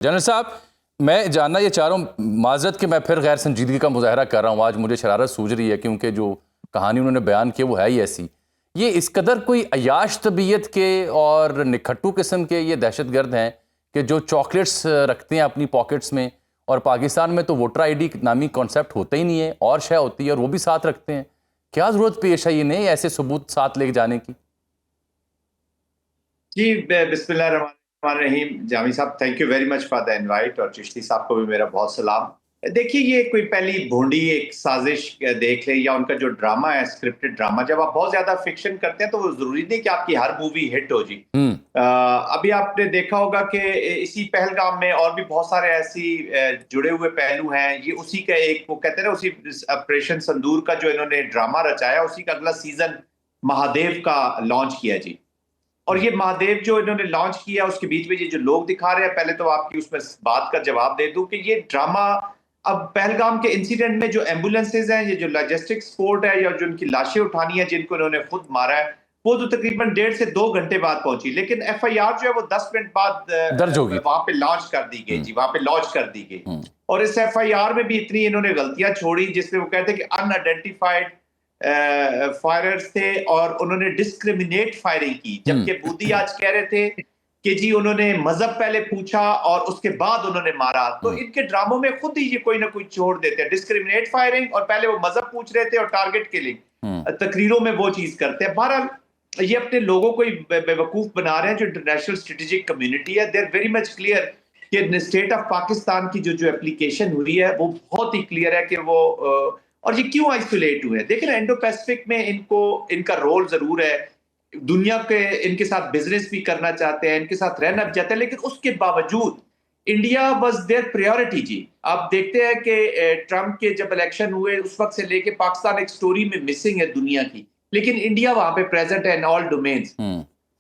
General साहब, मैं जानना ये चाह रहा हूँ, माजरत कि मैं फिर गैर संजीदगी का मुजाहरा कर रहा हूँ, आज मुझे शरारत सूझ रही है क्योंकि जो कहानी उन्होंने बयान की वो है ही ऐसी। ये इस कदर कोई अयाश तबीयत के और निखट्टू किस्म के ये दहशतगर्द हैं कि जो चॉकलेट्स रखते हैं अपनी पॉकेट्स में, और पाकिस्तान में तो वोटर ID नामी कॉन्सेप्ट होता ही नहीं है, और शय होती है और वो भी साथ रखते हैं। क्या ज़रूरत पेश है इन्हें ऐसे सबूत साथ लेके जाने की? जी, बिस्मिल्लाहिर्रहमानिर्रहीम। जामी साहब, thank you very much for the invite, और चिश्ती साहब को भी मेरा बहुत सलाम। देखिए, ये कोई पहली भोंडी एक साजिश देख ले, या उनका जो ड्रामा है, स्क्रिप्टेड ड्रामा। जब आप बहुत ज्यादा फिक्शन करते हैं तो वो जरूरी नहीं कि आपकी हर मूवी हिट हो जी। अभी आपने देखा होगा कि इसी पहलगाम में और भी बहुत सारे ऐसी जुड़े हुए पहलू हैं। ये उसी का एक, वो कहते हैं ना, उसी ऑपरेशन संदूर का जो इन्होंने ड्रामा रचाया, उसी का अगला सीजन महादेव का लॉन्च किया जी। और ये महादेव जो इन्होंने लॉन्च किया, उसके बीच में ये जो लोग दिखा रहे हैं, पहले तो आपकी उसमें बात का जवाब दे दूं कि ये ड्रामा अब पहलगाम के इंसिडेंट में जो एम्बुलेंसेज हैं, ये जो लॉजिस्टिक सपोर्ट है, या जो उनकी लाशें उठानी है जिनको इन्होंने खुद मारा है, वो तो तकरीबन 1.5 से 2 घंटे बाद पहुंची। लेकिन FIR जो है वो 10 मिनट बाद दर्ज होगी, वहां पे लॉन्च कर दी गई जी, वहां पे लॉन्च कर दी गई। और इस FIR में भी इतनी इन्होंने गलतियां छोड़ी, जिसमें वो कहते हैं कि अनआइडेंटिफाइड फायरर्स थे और उन्होंने डिस्क्रिमिनेट फायरिंग की। जबकि बूदी आज कह रहे थे कि जी उन्होंने मजहब पहले पूछा और उसके बाद उन्होंने मारा। तो इनके ड्रामों में खुद ही ये कोई ना कोई छोड़ देते हैं, डिस्क्रिमिनेट फायरिंग, और पहले वो मजहब पूछ रहे थे और टारगेट किलिंग तकरीरों में वो चीज करते हैं। बहरहाल, ये अपने लोगों को बेवकूफ बना रहे हैं। जो इंटरनेशनल स्ट्रेटेजिक कम्युनिटी है, they are very much clear कि स्टेट ऑफ पाकिस्तान की जो एप्लीकेशन हुई है वो बहुत ही क्लियर है कि वो और ये क्यों आइसोलेट हुए हैं। देखिए ना, इंडो पैसिफिक में इनका रोल जरूर है, दुनिया के इनके साथ बिजनेस भी करना चाहते हैं, इनके साथ रहना भी चाहते हैं, लेकिन उसके बावजूद इंडिया वाज देयर प्रायोरिटी जी। आप देखते हैं कि ट्रंप के जब इलेक्शन हुए उस वक्त से लेके पाकिस्तान एक स्टोरी में मिसिंग है दुनिया की, लेकिन इंडिया वहां पे प्रेजेंट है इन ऑल डोमेन्स।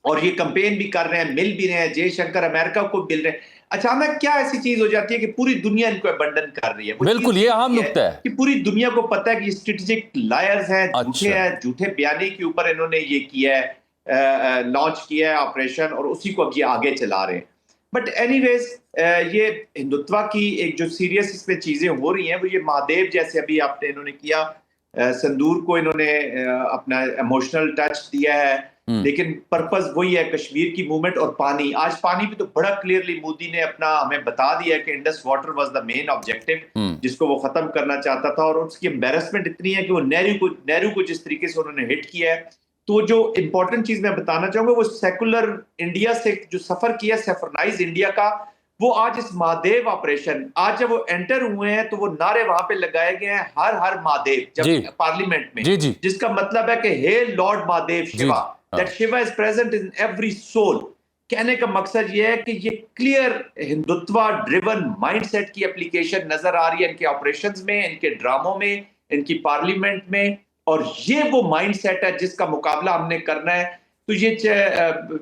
और ये कंपेन भी कर रहे हैं, मिल भी रहे हैं, जयशंकर अमेरिका को मिल रहे हैं। अचानक क्या ऐसी चीज हो जाती है कि पूरी दुनिया इनको अबंडन कर रही है। बिल्कुल, ये अहम नुक्ता है कि पूरी दुनिया को पता है कि स्ट्रेटेजिक लायर्स हैं, झूठे अच्छा। हैं, झूठे बयानी के ऊपर इन्होंने ये किया है, लॉन्च किया है ऑपरेशन, और उसी को अब ये आगे चला रहे हैं। बट एनीवेज, ये हिंदुत्व की एक जो सीरियस इसमें चीजें हो रही हैं, वो ये महादेव जैसे अभी आपने इन्होंने किया, संदूर को इन्होंने अपना इमोशनल टच दिया है, लेकिन पर्पस वही है, कश्मीर की मूवमेंट और पानी। आज पानी भी तो बड़ा क्लियरली मोदी ने अपना हमें बता दिया है कि Indus water was the main objective जिसको वो खत्म करना चाहता था। और उसकी एम्बेरसमेंट इतनी है कि वो नेहरू को जिस तरीके से उन्होंने हिट किया है। तो जो इंपॉर्टेंट चीज मैं बताना चाहूंगा, वो सेकुलर इंडिया से जो सफर किया, सेफरनाइज इंडिया का, वो आज इस महादेव ऑपरेशन, आज जब वो एंटर हुए हैं तो वो नारे वहां पे लगाए गए हैं, हर हर महादेव, जब पार्लियामेंट में, जिसका मतलब है कि हे lord Mahadev Shiva, that Shiva is present in every soul. कहने का मकसद ये है कि ये क्लियर हिंदुत्व ड्रिवन माइंडसेट की एप्लीकेशन नजर आ रही है इनके ऑपरेशंस में, इनके ड्रामों में, इनकी पार्लियामेंट में। और ये वो माइंडसेट है जिसका मुकाबला हमने करना है। तो ये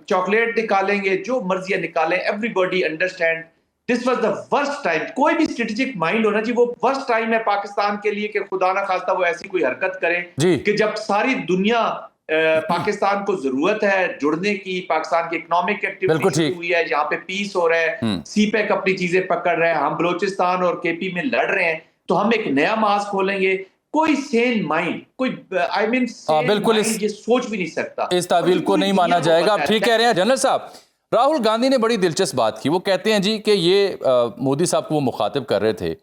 चॉकलेट निकालेंगे, जो मर्जी निकालें, everybody understand this was the worst time. कोई भी स्ट्रेटेजिक माइंड होना चाहिए, वो वर्स्ट टाइम है पाकिस्तान के लिए कि खुदा ना खास्ता वो ऐसी कोई हरकत करे कि जब सारी दुनिया पाकिस्तान को जरूरत है जुड़ने की, पाकिस्तान की इकोनॉमिक एक्टिविटी हुई है, यहाँ पे पीस हो रहा है, CPEC अपनी चीजें पकड़ रहे हैं, हम बलोचिस्तान और KP में लड़ रहे हैं, तो हम एक नया मास खोलेंगे। कोई सेन माइंड, कोई बिल्कुल ये सोच भी नहीं सकता, इस तावील को नहीं माना जाएगा। आप ठीक कह रहे हैं जनरल साहब। राहुल गांधी ने बड़ी दिलचस्प बात की, वो कहते हैं जी कि ये मोदी साहब को वो मुखातिब कर रहे थे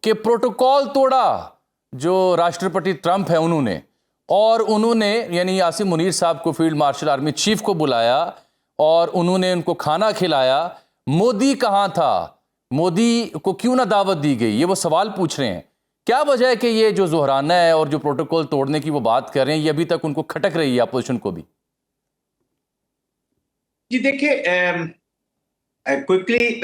कि प्रोटोकॉल तोड़ा जो राष्ट्रपति ट्रंप है उन्होंने, और उन्होंने यानी आसिम मुनीर साहब को फील्ड मार्शल आर्मी चीफ को बुलाया और उन्होंने उनको खाना खिलाया। मोदी कहाँ था? मोदी को क्यों ना दावत दी गई? ये वो सवाल पूछ रहे हैं। क्या वजह है कि ये जो जोहराना है और जो प्रोटोकॉल तोड़ने की वो बात कर रहे हैं, ये अभी तक उनको खटक रही है, अपोजिशन को भी? जी देखिए, क्विकली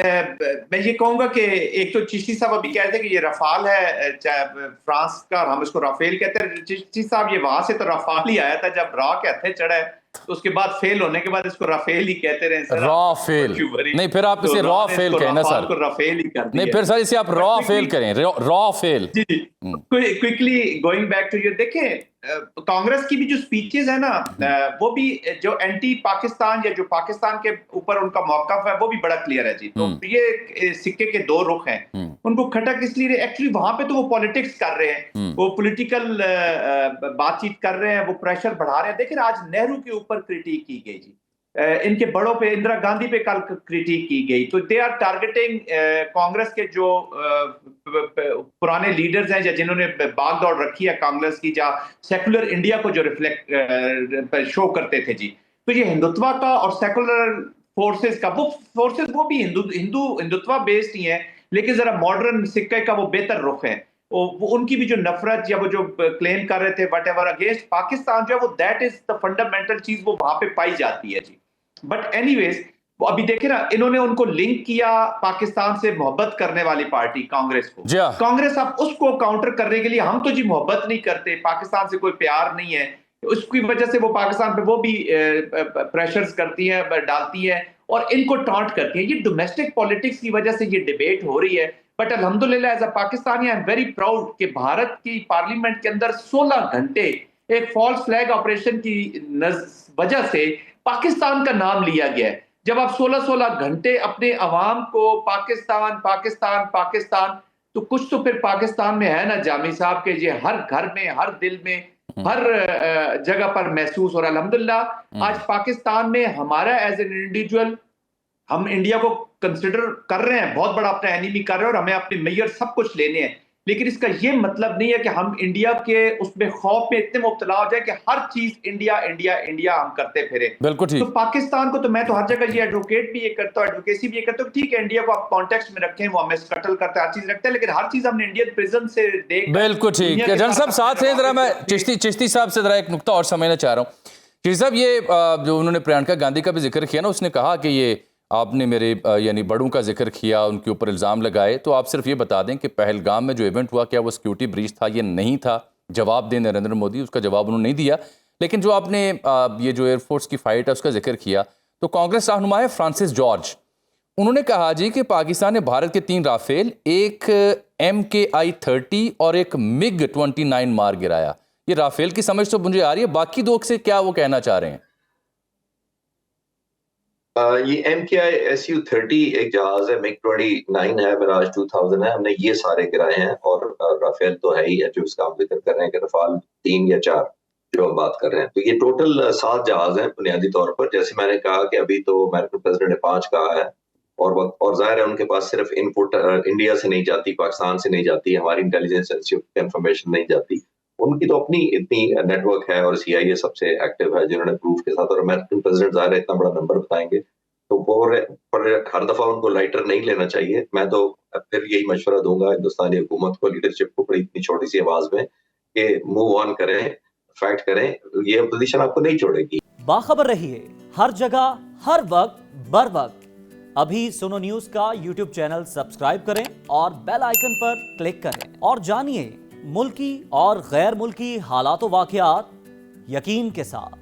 मैं ये कहूंगा कि एक तो चिश्ती साहब अभी कह रहे थे कि ये रफाल है फ्रांस का, और हम इसको राफेल कहते हैं। चिश्ती साहब, ये वहां से तो रफाल ही आया था जब रॉ के हथे चढ़ा है, तो उसके बाद फेल होने के बाद इसको राफेल ही कहते रहे सर। रॉ फेल नहीं, फिर आप इसे रॉ फेल कहें ना सर। राफेल ही कर नहीं, फिर सर इसे आप रॉ फेल करें, रॉ फेल। जी, क्विकली गोइंग बैक टू ये देखें, कांग्रेस की भी जो स्पीचेस है ना, वो भी जो एंटी पाकिस्तान या जो पाकिस्तान के ऊपर उनका मौक़िफ़ है वो भी बड़ा क्लियर है जी। तो ये सिक्के के दो रुख हैं। उनको खटक इसलिए एक्चुअली वहां पे तो वो पॉलिटिक्स कर रहे हैं, वो पॉलिटिकल बातचीत कर रहे हैं, वो प्रेशर बढ़ा रहे हैं। देखिए आज नेहरू के ऊपर क्रिटिक की गई जी, इनके बड़ों पे, इंदिरा गांधी पे कल क्रिटिक की गई। तो दे आर टारगेटिंग कांग्रेस के जो पुराने लीडर्स हैं या जिन्होंने बागडोर रखी है कांग्रेस की, या सेकुलर इंडिया को जो रिफ्लेक्ट शो करते थे जी। तो ये हिंदुत्व का और सेकुलर फोर्सेस का, वो फोर्सेस वो भी हिंदुत्व बेस्ड ही है, लेकिन जरा मॉडर्न सिक्के का वो बेहतर रुख है। वो उनकी भी जो नफरत या वो जो क्लेम कर रहे थे वट एवर अगेंस्ट पाकिस्तान जो है, वो दैट इज द फंडामेंटल चीज वो वहां पे पाई जाती है जी। बट एनीवेज वो अभी देखे ना, इन्होंने उनको लिंक किया पाकिस्तान से मोहब्बत करने वाली पार्टी कांग्रेस को। कांग्रेस अब उसको काउंटर करने के लिए, हम तो जी मोहब्बत नहीं करते, पाकिस्तान से कोई प्यार नहीं है, उसकी वजह से वो पाकिस्तान पे वो भी प्रेशर्स करती है, डालती है और इनको टॉन्ट करती है। ये डोमेस्टिक पॉलिटिक्स की वजह से ये डिबेट हो रही है। बट अल्हम्दुलिल्लाह as a Pakistani I am very proud कि भारत की पार्लियामेंट के अंदर 16 घंटे एक फॉल्स फ्लैग ऑपरेशन की वजह से पाकिस्तान का नाम लिया गया है। जब आप 16 घंटे अपने अवाम को पाकिस्तान पाकिस्तान पाकिस्तान, तो कुछ तो फिर पाकिस्तान में है ना जामी साहब के, ये हर घर में, हर दिल में, हर जगह पर महसूस। और अल्हम्दुलिल्लाह आज पाकिस्तान में हमारा एज एन इंडिविजुअल, हम इंडिया को कंसिडर कर रहे हैं, बहुत बड़ा अपना एनिमी कर रहे हैं और हमें अपने मेयर सब कुछ लेने हैं, लेकिन इसका ये मतलब नहीं है कि हम इंडिया के उसमें खौफ में इतने मुब्तला हो जाए कि हर चीज इंडिया इंडिया इंडिया हम करते फिरे। बिल्कुल ठीक। तो पाकिस्तान को तो मैं तो हर जगह ये एडवोकेट भी ये करता हूँ, एडवोकेसी भी ये करता हूँ, ठीक है इंडिया को आप कॉन्टेक्स्ट में रखें, वो हमें कटल करते हैं, हर चीज रखते हैं, लेकिन हर चीज हमने इंडियन प्रिजन से देख। बिल्कुल ठीक है। जनरल साहब साथ हैं, जरा मैं चिश्ती साहब से जरा एक नुकता और समझना चाह रहा हूँ। चिश्ती साहब, ये जो उन्होंने प्रियंका गांधी का भी जिक्र किया ना, उसने कहा कि ये आपने मेरे यानी बड़ों का जिक्र किया, उनके ऊपर इल्ज़ाम लगाए, तो आप सिर्फ ये बता दें कि पहलगाम में जो इवेंट हुआ, क्या वो सिक्योरिटी ब्रीच था? ये नहीं था। जवाब दें नरेंद्र मोदी, उसका जवाब उन्होंने नहीं दिया। लेकिन जो आपने ये जो एयरफोर्स की फाइट है उसका जिक्र किया, तो कांग्रेस रहनुमा है फ्रांसिस जॉर्ज, उन्होंने कहा जी कि पाकिस्तान ने भारत के 3 राफेल, एक MKI-30 और एक MiG-29 मार गिराया। ये राफेल की समझ तो मुझे आ रही है, बाकी 2 से क्या वो कहना चाह रहे हैं? ये MKI-SU-30 एक जहाज है, MiG-29 है, मिराज 2000 है, हमने ये सारे गिराए हैं। और राफेल तो है ही है, जो इसका हम जिक्र कर रहे हैं कि रफाल 3 या 4 जो हम बात कर रहे हैं। तो ये टोटल 7 जहाज हैं बुनियादी तौर पर। जैसे मैंने कहा कि अभी तो अमेरिकन प्रेसिडेंट ने 5 कहा है, और जाहिर है उनके पास सिर्फ इनपुट इंडिया से नहीं जाती, पाकिस्तान से नहीं जाती, हमारी इंटेलिजेंस इंफॉर्मेशन नहीं जाती, उनकी तो अपनी इतनी नेटवर्क है, और CIA सबसे एक्टिव है जिन्होंने प्रूफ के साथ। और अमेरिकन प्रेसिडेंट जाहिर है इतना बड़ा नंबर बताएंगे, तो पर हर दफा उनको लाइटर नहीं लेना चाहिए। मैं तो फिर यही मशवरा दूंगा हिंदुस्तानी हुकूमत को, लीडरशिप को, बड़ी इतनी छोटी सी आवाज में कि मूव ऑन करें, फैक्ट करें, ये अपोजिशन आपको नहीं छोड़ेगी। बाखबर रहिए हर जगह, हर वक्त, बर वक्त। अभी सुनो न्यूज का YouTube चैनल सब्सक्राइब करें और बेल आइकन पर क्लिक करें और जानिए मुल्की और गैर मुल्की हालात व वाक़यात यकीन के साथ।